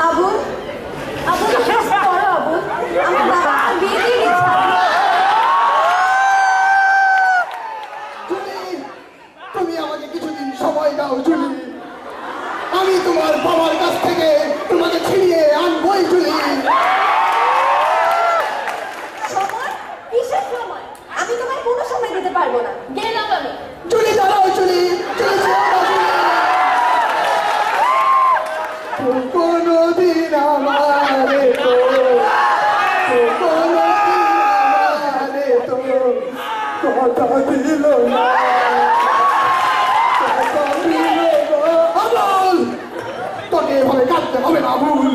আবুল, আবুল কিছু করো আবুল, আমার বাবা বিয়ে দিয়ে দিচ্ছে। তুমি আমাকে কিছুদিন সময় দাও জুলি, আমি তোমার বাবার কাছ থেকে তোমাকে ছিনিয়ে আনবই জুলি। সময়? কিসের সময়? আমি তোমায় কোনো সময় দিতে পারবো না, গেলাম আমি। জুলি দাঁড়াও জুলি, জুলি দাঁড়াও জুলি। কোনদিন আমারে তো, কোনদিন আমারে তো কথা দিল না। তোকে এভাবে কাঁদতে হবে না আবুল,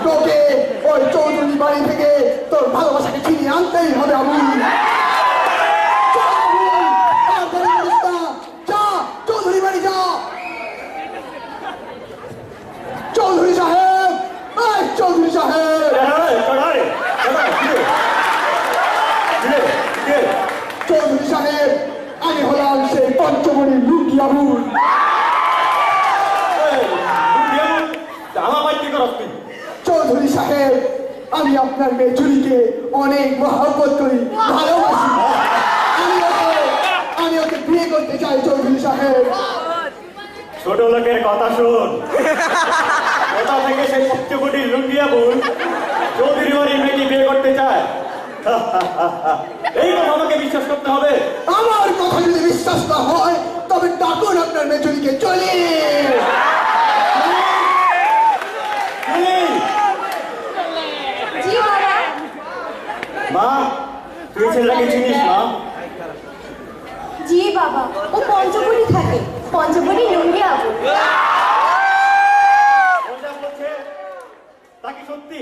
তোকে ওই চৌধুরী বাড়ি থেকে তোর ভালোবাসাকে ছিনিয়ে আনতেই হবে আবুল। চৌধুরী বাড়ি যা। চৌধুরী সাহেব, চৌধুরী সাহেব, চৌধুরী সাহেব, আমি হলাম সেই পঞ্চমণি লুকি আবুল। চৌধুরী সাহেব, আমি আপনার মেয়ে জুলিকে অনেক মহব্বত করি, ভালোবাসি। আমি ওকে বিয়ে করতে চাই চৌধুরী সাহেব। ছোট লোকের কথা শুন, কোথা থেকে সেই পঞ্চকোটি লুঙ্গিয়া বোন চৌধুরী বাড়ির মেয়েকে বিয়ে করতে চায়? এই কথা আমাকে বিশ্বাস করতে হবে। আমার কথা যদি বিশ্বাস না হয় তবে ডাকুন আপনার মেয়ে জুলিকে। চলে মা, তুই ছেলেটাকে চিনিস মা? জি বাবা, ও পঞ্চবটি থাকে, পঞ্চবটি লুঙ্গি আবুল। তাকে সত্যি?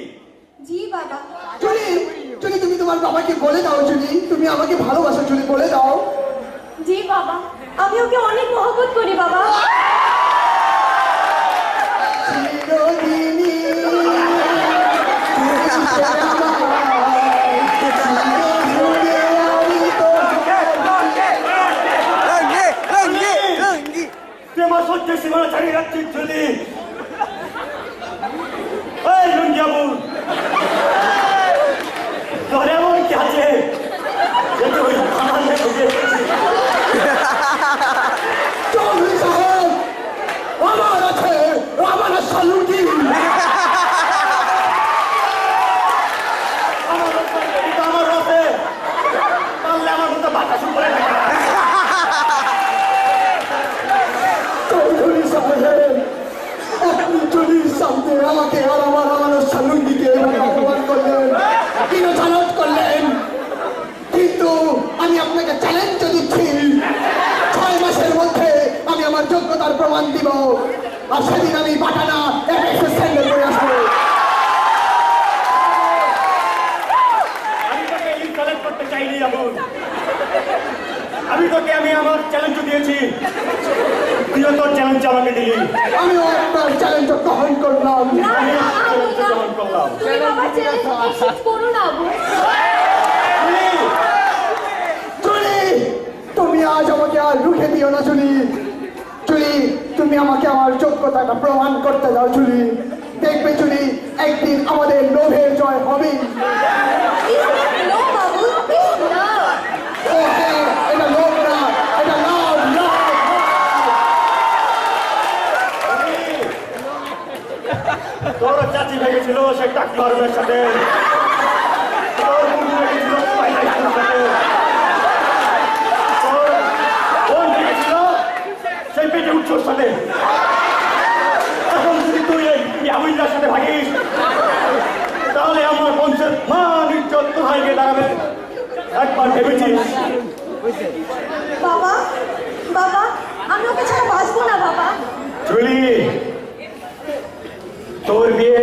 জি বাবা। জুলি, জুলি তুমি তোমার বাবাকে বলে দাও জুলি, তুমি আমাকে ভালোবাসো জুলি, বলে দাও। জি বাবা, আমি ওকে অনেক মহব্বত করি বাবা। চিরদিনই তুই আমার সহ্যের সীমানা ছাড়িয়ে যাচ্ছিস জুলি। এই লুঙ্গিয়া বোন, তোর এমন কি আছে যে তুই আমার মেয়ে ঢুকে এসেছিস? চৌধুরী সাহেব, আমার আছে আমার সালুটি। আমার আছে, তাহলে আমার মতো বাতা শুরু করে দেখা। চৌধুরী সাহেব, আপনি জুলির সামনে আমাকে আর আমার সালুটিকে অপমান করলেন, কিরোচালট করলেন, কিন্তু আমি আপনাকে চ্যালেঞ্জ দিচ্ছি 6 মাসের মধ্যে আমি আমার যোগ্যতার প্রমাণ দিব, আর সেদিন আমি বাটানা এফএক্সের স্যান্ডেল করে আসবো। আমি তোকে ইনসাল্ট করতে চাইনি আবুল, আমি তোকে আমার চ্যালেঞ্জ দিয়েছি, তুইও তোর চ্যালেঞ্জ আমাকে দিলি। আমিও আপনার চ্যালেঞ্জ গ্রহণ করলাম। না, না, আবুল, না। গ্রহণ করলাম। তুমি বাবার চ্যালেঞ্জ অ্যাকসেপ্ট করো না আবুল। জুলি, তুমি আজ আমাকে আর রুখে দিও না জুলি। জুলি, তুমি আমাকে আমার যোগ্যতাটা প্রমাণ করতে দাও জুলি। দেখবে জুলি, একদিন আমাদের লোভের জয় হবে। নো আবুল, প্লিজ না। ও হ্যাঁ, এটা লোভ না, এটা লাভ, লাভ। তোর চাচি ভেঙেছিল সে ডাক্তারের সাথে, তোর বন্ধু ভেঙেছিল পাইলাইটের সাথে, তোর বোন ভেঙেছিল সেই পেটে উৎসর সাথে। এখন যদি তুই এই আবুল্লার সাথে ভাগিস তাহলে আমার বংশের মান ইজ্জত কোথায় গিয়ে দাঁড়াবে একবার ভেবেছিস? বাবা, বাবা, আমি ওকে ছাড়া বাঁচবো না বাবা। জুলি, তোর বিয়ে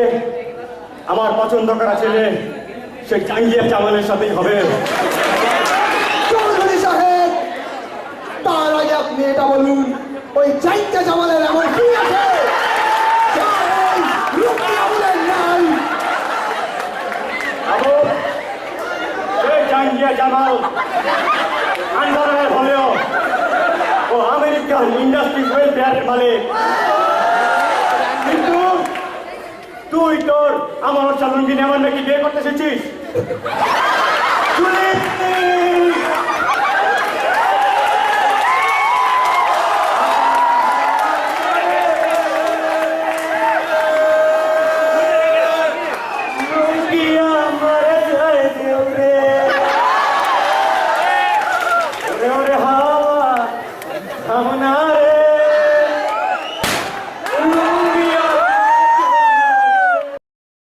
আমার পছন্দ করা ছেলে সেই জাঙ্গিয়া জামালের সাথেই হবে। চৌধুরী সাহেব, তার আগে আপনি এটা বলুন, ওই জাইকা জামালের এমন কি আছে যা এই লুকি আবুলের নাই? সেই জাঙ্গিয়া মিয়া জামাল আন্দোলনের হলেও ও আমেরিকান ইন্ডাস্ট্রিজ ওয়েলফেয়ারের মালিক। কিন্তু তুই তোর আমার লুঙ্গি নিয়ে আমার নাকি বিয়ে করতে এসেছিস?